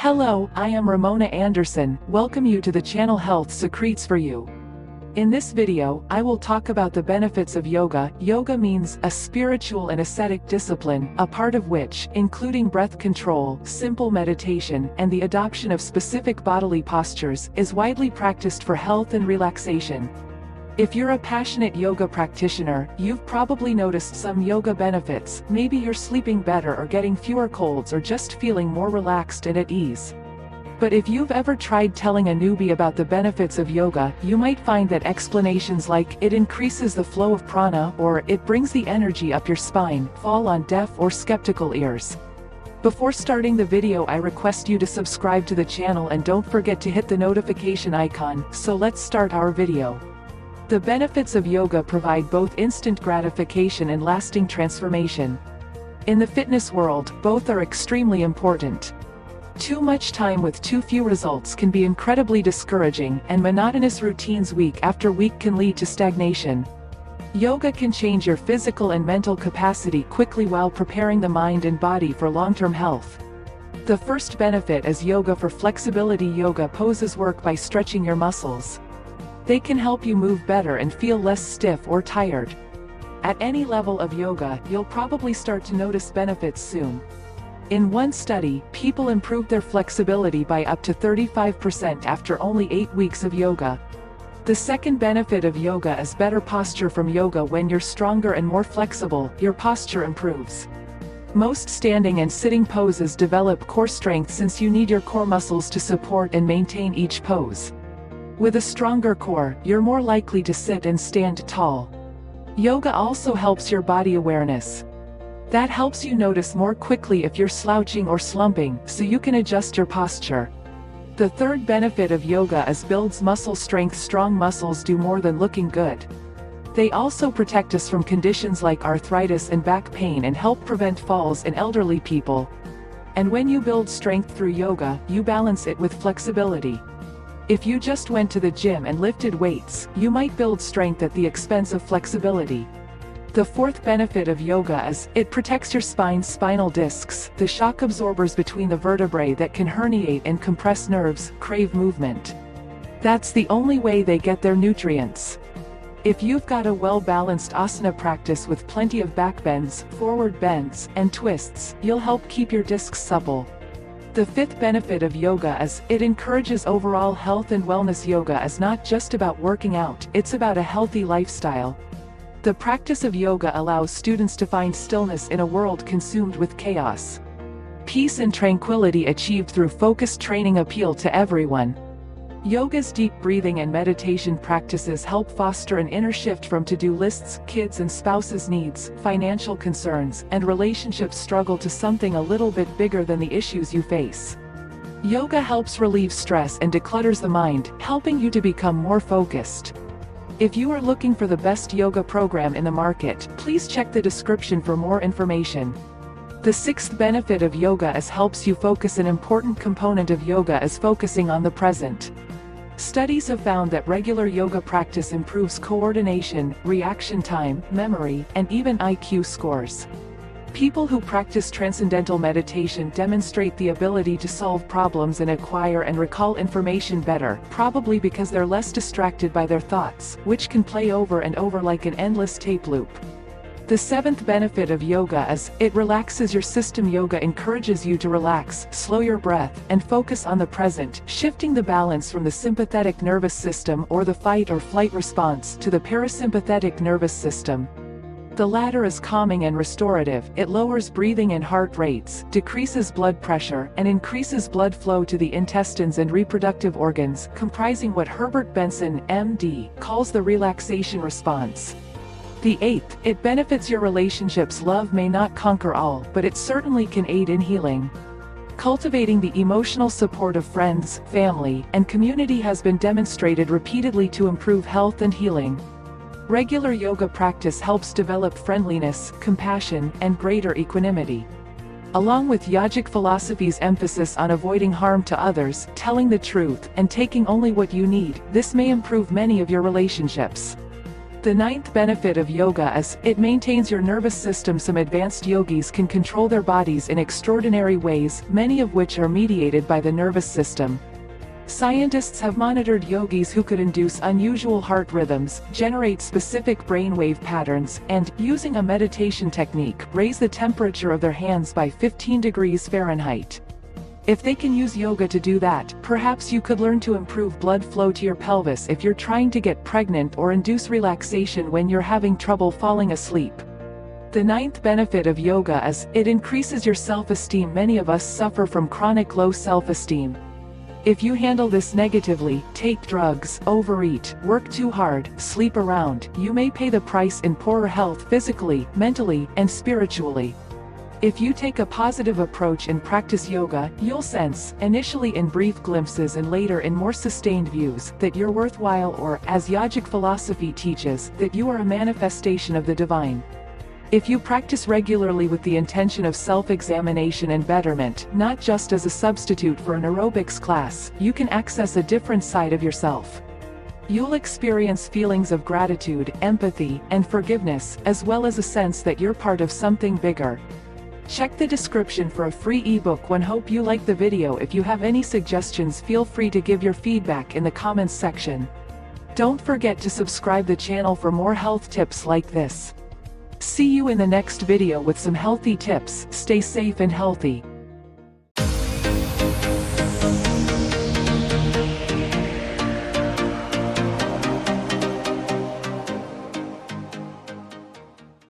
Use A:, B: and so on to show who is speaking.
A: Hello, I am Ramona Anderson. Welcome you to the channel Health Secrets for You. In this video, I will talk about the benefits of yoga. Yoga means a spiritual and ascetic discipline, a part of which, including breath control, simple meditation, and the adoption of specific bodily postures, is widely practiced for health and relaxation. If you're a passionate yoga practitioner, you've probably noticed some yoga benefits. Maybe you're sleeping better or getting fewer colds or just feeling more relaxed and at ease. But if you've ever tried telling a newbie about the benefits of yoga, you might find that explanations like "it increases the flow of prana" or "it brings the energy up your spine" fall on deaf or skeptical ears. Before starting the video, I request you to subscribe to the channel and don't forget to hit the notification icon. So let's start our video. The benefits of yoga provide both instant gratification and lasting transformation. In the fitness world, both are extremely important. Too much time with too few results can be incredibly discouraging, and monotonous routines week after week can lead to stagnation. Yoga can change your physical and mental capacity quickly while preparing the mind and body for long-term health. The first benefit is yoga for flexibility. Yoga poses work by stretching your muscles. They can help you move better and feel less stiff or tired. At any level of yoga, you'll probably start to notice benefits soon. In one study, people improved their flexibility by up to 35% after only 8 weeks of yoga. The second benefit of yoga is better posture. From yoga, when you're stronger and more flexible, your posture improves. Most standing and sitting poses develop core strength since you need your core muscles to support and maintain each pose. With a stronger core, you're more likely to sit and stand tall. Yoga also helps your body awareness. That helps you notice more quickly if you're slouching or slumping, so you can adjust your posture. The third benefit of yoga is builds muscle strength. Strong muscles do more than looking good. They also protect us from conditions like arthritis and back pain and help prevent falls in elderly people. And when you build strength through yoga, you balance it with flexibility. If you just went to the gym and lifted weights, you might build strength at the expense of flexibility. The fourth benefit of yoga is, it protects your spine. Spinal discs, the shock absorbers between the vertebrae that can herniate and compress nerves, crave movement. That's the only way they get their nutrients. If you've got a well-balanced asana practice with plenty of back bends, forward bends, and twists, you'll help keep your discs supple. The fifth benefit of yoga is, it encourages overall health and wellness. Yoga is not just about working out, it's about a healthy lifestyle. The practice of yoga allows students to find stillness in a world consumed with chaos. Peace and tranquility achieved through focused training appeal to everyone. Yoga's deep breathing and meditation practices help foster an inner shift from to-do lists, kids and spouses' needs, financial concerns, and relationship struggle to something a little bit bigger than the issues you face. Yoga helps relieve stress and declutters the mind, helping you to become more focused. If you are looking for the best yoga program in the market, please check the description for more information. The sixth benefit of yoga is helps you focus. An important component of yoga is focusing on the present. Studies have found that regular yoga practice improves coordination, reaction time, memory, and even IQ scores. People who practice transcendental meditation demonstrate the ability to solve problems and acquire and recall information better, probably because they're less distracted by their thoughts, which can play over and over like an endless tape loop. The seventh benefit of yoga is, it relaxes your system. Yoga encourages you to relax, slow your breath, and focus on the present, shifting the balance from the sympathetic nervous system or the fight or flight response to the parasympathetic nervous system. The latter is calming and restorative. It lowers breathing and heart rates, decreases blood pressure, and increases blood flow to the intestines and reproductive organs, comprising what Herbert Benson, MD, calls the relaxation response. The eighth, it benefits your relationships. Love may not conquer all, but it certainly can aid in healing. Cultivating the emotional support of friends, family, and community has been demonstrated repeatedly to improve health and healing. Regular yoga practice helps develop friendliness, compassion, and greater equanimity. Along with yogic philosophy's emphasis on avoiding harm to others, telling the truth, and taking only what you need, this may improve many of your relationships. The ninth benefit of yoga is, it maintains your nervous system. Some advanced yogis can control their bodies in extraordinary ways, many of which are mediated by the nervous system. Scientists have monitored yogis who could induce unusual heart rhythms, generate specific brainwave patterns, and, using a meditation technique, raise the temperature of their hands by 15 degrees Fahrenheit. If they can use yoga to do that, perhaps you could learn to improve blood flow to your pelvis if you're trying to get pregnant, or induce relaxation when you're having trouble falling asleep. The ninth benefit of yoga is, it increases your self-esteem. Many of us suffer from chronic low self-esteem. If you handle this negatively, take drugs, overeat, work too hard, sleep around, you may pay the price in poorer health physically, mentally, and spiritually. If you take a positive approach and practice yoga, you'll sense, initially in brief glimpses and later in more sustained views, that you're worthwhile, or, as yogic philosophy teaches, that you are a manifestation of the divine. If you practice regularly with the intention of self-examination and betterment, not just as a substitute for an aerobics class, you can access a different side of yourself. You'll experience feelings of gratitude, empathy, and forgiveness, as well as a sense that you're part of something bigger. Check the description for a free ebook. Hope you like the video. If you have any suggestions, feel free to give your feedback in the comments section. Don't forget to subscribe the channel for more health tips like this. See you in the next video with some healthy tips. Stay safe and healthy.